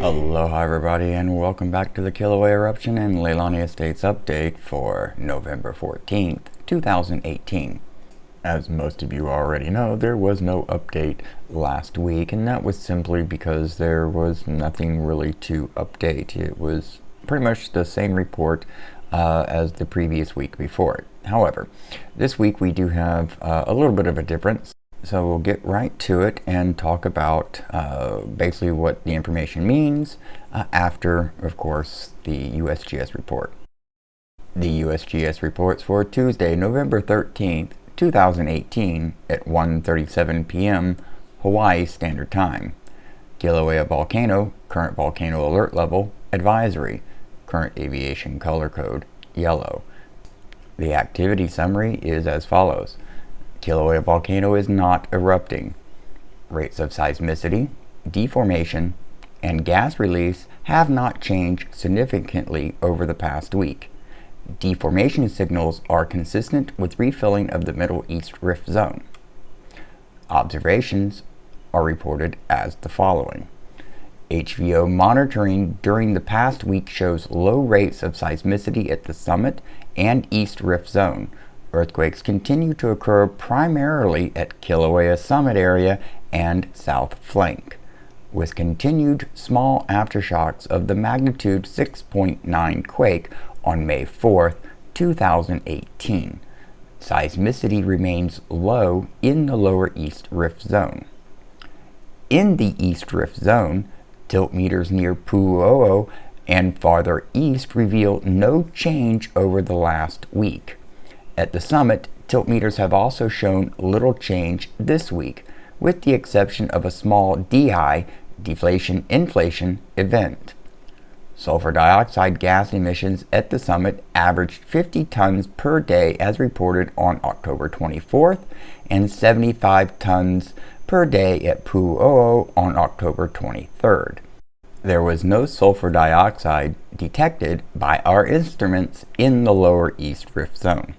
Aloha everybody, and welcome back to the Kilauea Eruption and Leilani Estates update for November 14th, 2018. As most of you already know, there was no update last week, and that was simply because there was nothing really to update. It was pretty much the same report as the previous week before it. However, this week we do have a little bit of a difference. So we'll get right to it and talk about basically what the information means after, of course, the USGS report. The USGS reports for Tuesday, November 13th, 2018 at 1:37 p.m. Hawaii Standard Time. Kilauea Volcano, current volcano alert level, advisory, current aviation color code, yellow. The activity summary is as follows. Kilauea volcano is not erupting. Rates of seismicity, deformation, and gas release have not changed significantly over the past week. Deformation signals are consistent with refilling of the Middle East Rift Zone. Observations are reported as the following. HVO monitoring during the past week shows low rates of seismicity at the summit and East Rift Zone. Earthquakes continue to occur primarily at Kilauea Summit area and South Flank, with continued small aftershocks of the magnitude 6.9 quake on May 4th, 2018. Seismicity remains low in the lower East Rift Zone. In the East Rift Zone, tilt meters near Pu'u'o and farther east reveal no change over the last week. At the summit, tilt meters have also shown little change this week, with the exception of a small DI, deflation-inflation, event. Sulfur dioxide gas emissions at the summit averaged 50 tons per day as reported on October 24th and 75 tons per day at Pu'u'o on October 23rd. There was no sulfur dioxide detected by our instruments in the lower East Rift Zone.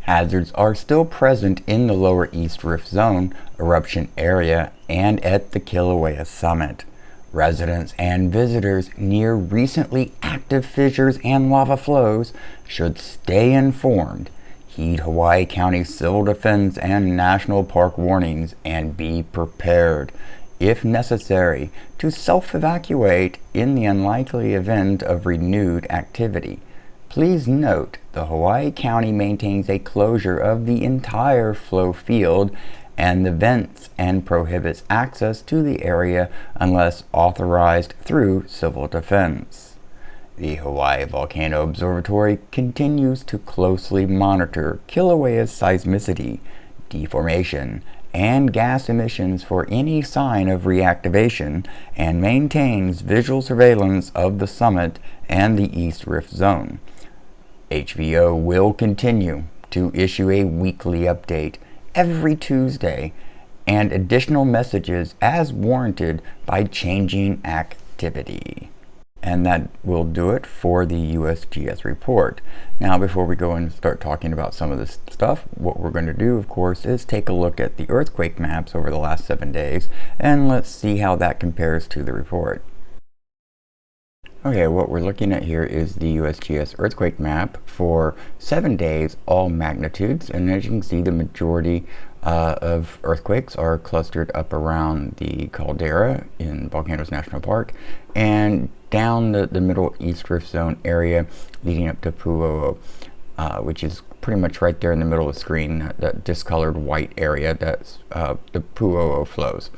Hazards are still present in the lower East Rift Zone eruption area and at the Kilauea Summit. Residents and visitors near recently active fissures and lava flows should stay informed, heed Hawaii County Civil Defense and National Park warnings, and be prepared, if necessary, to self-evacuate in the unlikely event of renewed activity. Please note, the Hawaii County maintains a closure of the entire flow field and the vents and prohibits access to the area unless authorized through civil defense. The Hawaii Volcano Observatory continues to closely monitor Kilauea's seismicity, deformation, and gas emissions for any sign of reactivation and maintains visual surveillance of the summit and the East Rift Zone. HVO will continue to issue a weekly update every Tuesday and additional messages as warranted by changing activity. And that will do it for the USGS report. Now, before we go and start talking about some of this stuff, what we're going to do, of course, is take a look at the earthquake maps over the last 7 days, and let's see how that compares to the report. Okay, what we're looking at here is the USGS earthquake map for 7 days, all magnitudes, and as you can see, the majority of earthquakes are clustered up around the caldera in Volcanoes National Park and down the Middle East Rift Zone area leading up to Pu'u'o, which is pretty much right there in the middle of the screen, that discolored white area that's the Pu'u'o flows.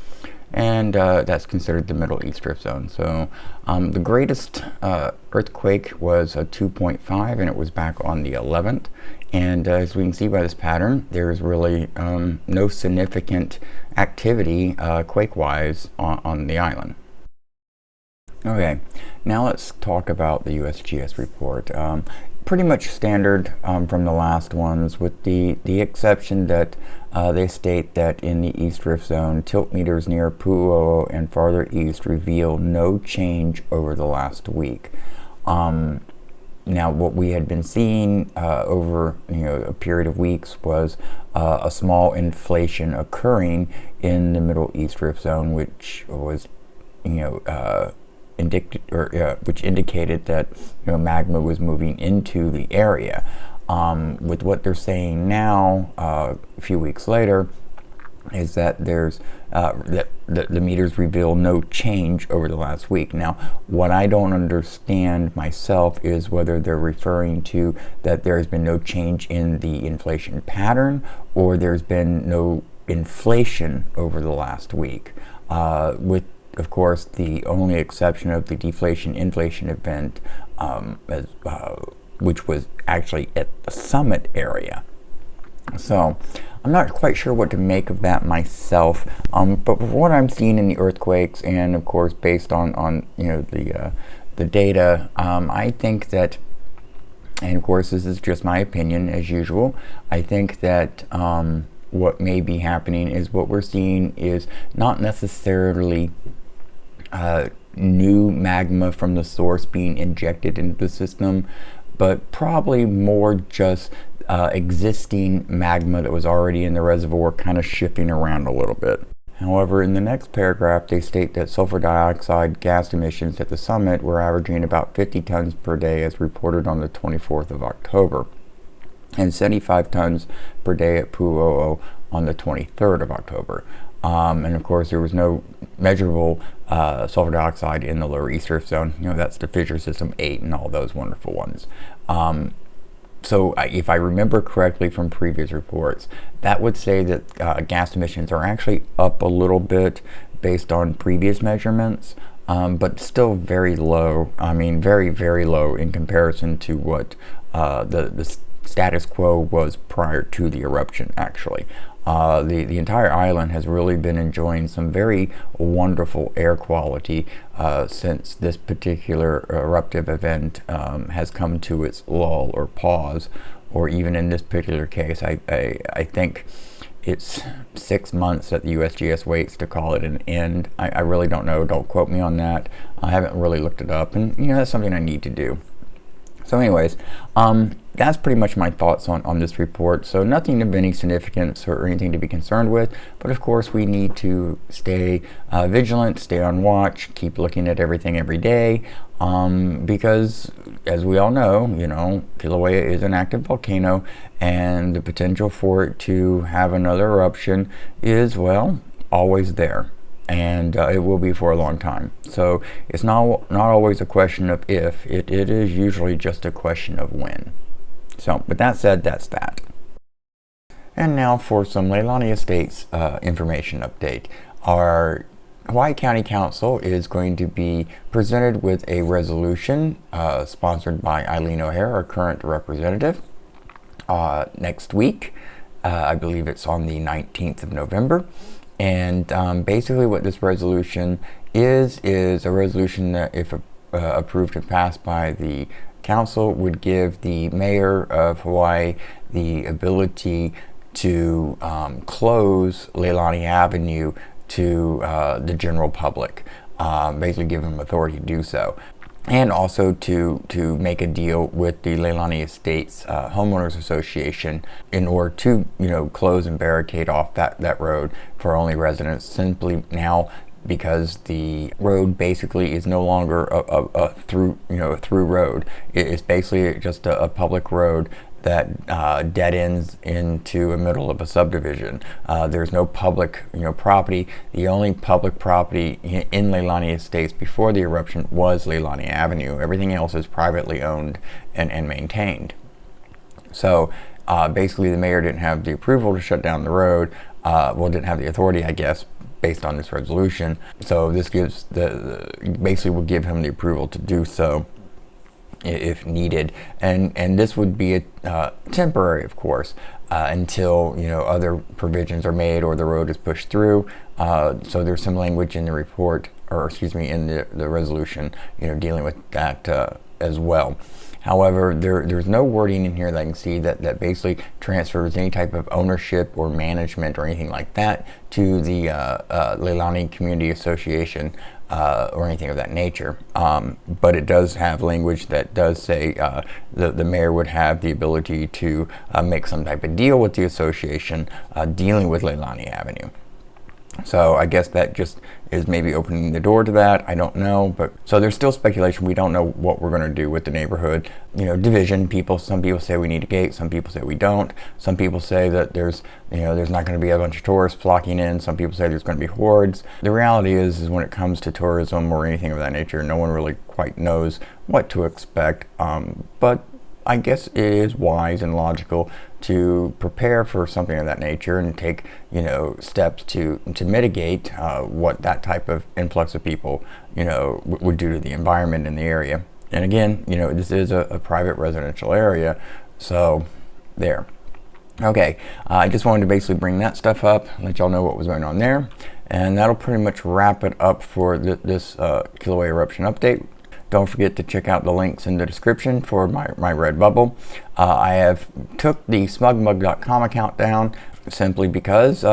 And that's considered the Middle East Rift Zone. So the greatest earthquake was a 2.5, and it was back on the 11th. And as we can see by this pattern, there's really no significant activity quake-wise on the island. Okay, now let's talk about the USGS report. Pretty much standard from the last ones, with the exception that they state that in the East Rift Zone, tilt meters near Pu'u'o and farther east reveal no change over the last week. Now, what we had been seeing over a period of weeks was a small inflation occurring in the Middle East Rift Zone, which was which indicated that magma was moving into the area. With what they're saying now, a few weeks later, is that there's that the meters reveal no change over the last week. Now, what I don't understand myself is whether they're referring to that there has been no change in the inflation pattern, or there's been no inflation over the last week, with, of course, the only exception of the deflation-inflation event, which was actually at the summit area. So I'm not quite sure what to make of that myself, but from what I'm seeing in the earthquakes, and of course based on the data, I think that, and of course this is just my opinion as usual, I think that what may be happening is what we're seeing is not necessarily new magma from the source being injected into the system, but probably more just existing magma that was already in the reservoir kind of shifting around a little bit. However, in the next paragraph, they state that sulfur dioxide gas emissions at the summit were averaging about 50 tons per day as reported on the 24th of October, and 75 tons per day at Pu'u'o on the 23rd of October. And of course, there was no measurable sulfur dioxide in the lower East Rift Zone. That's the fissure system 8 and all those wonderful ones. So if I remember correctly from previous reports, that would say that gas emissions are actually up a little bit based on previous measurements, but still very low. I mean, very, very low in comparison to what the status quo was prior to the eruption, actually. The entire island has really been enjoying some very wonderful air quality since this particular eruptive event has come to its lull or pause, or even in this particular case, I think it's 6 months that the USGS waits to call it an end. I really don't know. Don't quote me on that. I haven't really looked it up, and that's something I need to do. So anyways, that's pretty much my thoughts on this report. So nothing of any significance or anything to be concerned with, but of course we need to stay vigilant, stay on watch, keep looking at everything every day, because as we all know, Kilauea is an active volcano, and the potential for it to have another eruption is, well, always there. And it will be for a long time. So it's not always a question of if, it is usually just a question of when. So with that said, that's that. And now for some Leilani Estates information update. Our Hawaii County Council is going to be presented with a resolution sponsored by Eileen O'Hare, our current representative, next week. I believe it's on the 19th of November. And basically what this resolution is a resolution that, if approved and passed by the council, would give the mayor of Hawaii the ability to close Leilani Avenue to the general public, basically give him authority to do so. And also to make a deal with the Leilani Estates Homeowners Association in order to close and barricade off that road for only residents, simply now because the road basically is no longer a through road. It's basically just a public road that dead ends into the middle of a subdivision. There's no public property. The only public property in Leilani Estates before the eruption was Leilani Avenue. Everything else is privately owned and maintained. So basically the mayor didn't have the approval to shut down the road, didn't have the authority, I guess, based on this resolution. So this gives basically will give him the approval to do so if needed, and this would be temporary, of course, until other provisions are made or the road is pushed through. So there's some language in the report, or excuse me, in the resolution, dealing with that as well. However, there's no wording in here that I can see that basically transfers any type of ownership or management or anything like that to the Leilani Community Association or anything of that nature. But it does have language that does say the mayor would have the ability to make some type of deal with the association dealing with Leilani Avenue. So I guess that just is maybe opening the door to that. I don't know, but so there's still speculation. We don't know what we're going to do with the neighborhood. You know, division. Some people say we need a gate. Some people say we don't. Some people say that there's not going to be a bunch of tourists flocking in. Some people say there's going to be hordes. The reality is when it comes to tourism or anything of that nature, no one really quite knows what to expect. But I guess it is wise and logical to prepare for something of that nature and take, steps to mitigate what that type of influx of people, would do to the environment in the area. And again, this is a private residential area, so there. Okay, I just wanted to basically bring that stuff up, let y'all know what was going on there, and that'll pretty much wrap it up for this Kilauea eruption update. Don't forget to check out the links in the description for my Redbubble. I have took the smugmug.com account down simply because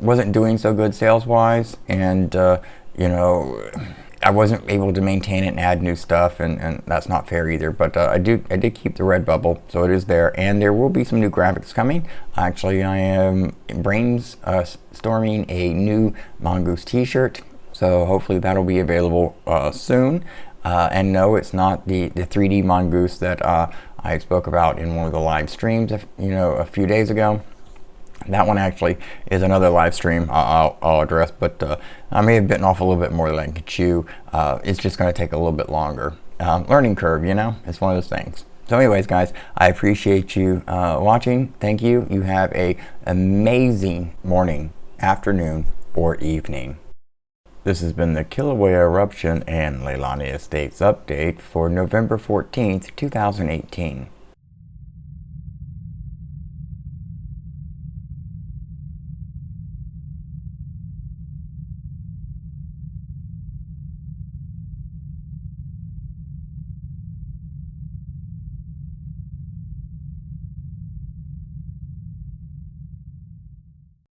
wasn't doing so good sales wise, and I wasn't able to maintain it and add new stuff, and that's not fair either. But I did keep the Redbubble, so it is there, and there will be some new graphics coming. Actually, I am brainstorming a new Mongoose t-shirt, so hopefully that'll be available soon. And no, it's not the 3D Mongoose that I spoke about in one of the live streams, a few days ago. That one actually is another live stream I'll address, but I may have bitten off a little bit more than I could chew. It's just going to take a little bit longer. Learning curve, it's one of those things. So anyways, guys, I appreciate you watching. Thank you. You have a amazing morning, afternoon, or evening. This has been the Kilauea Eruption and Leilani Estates update for November 14th, 2018.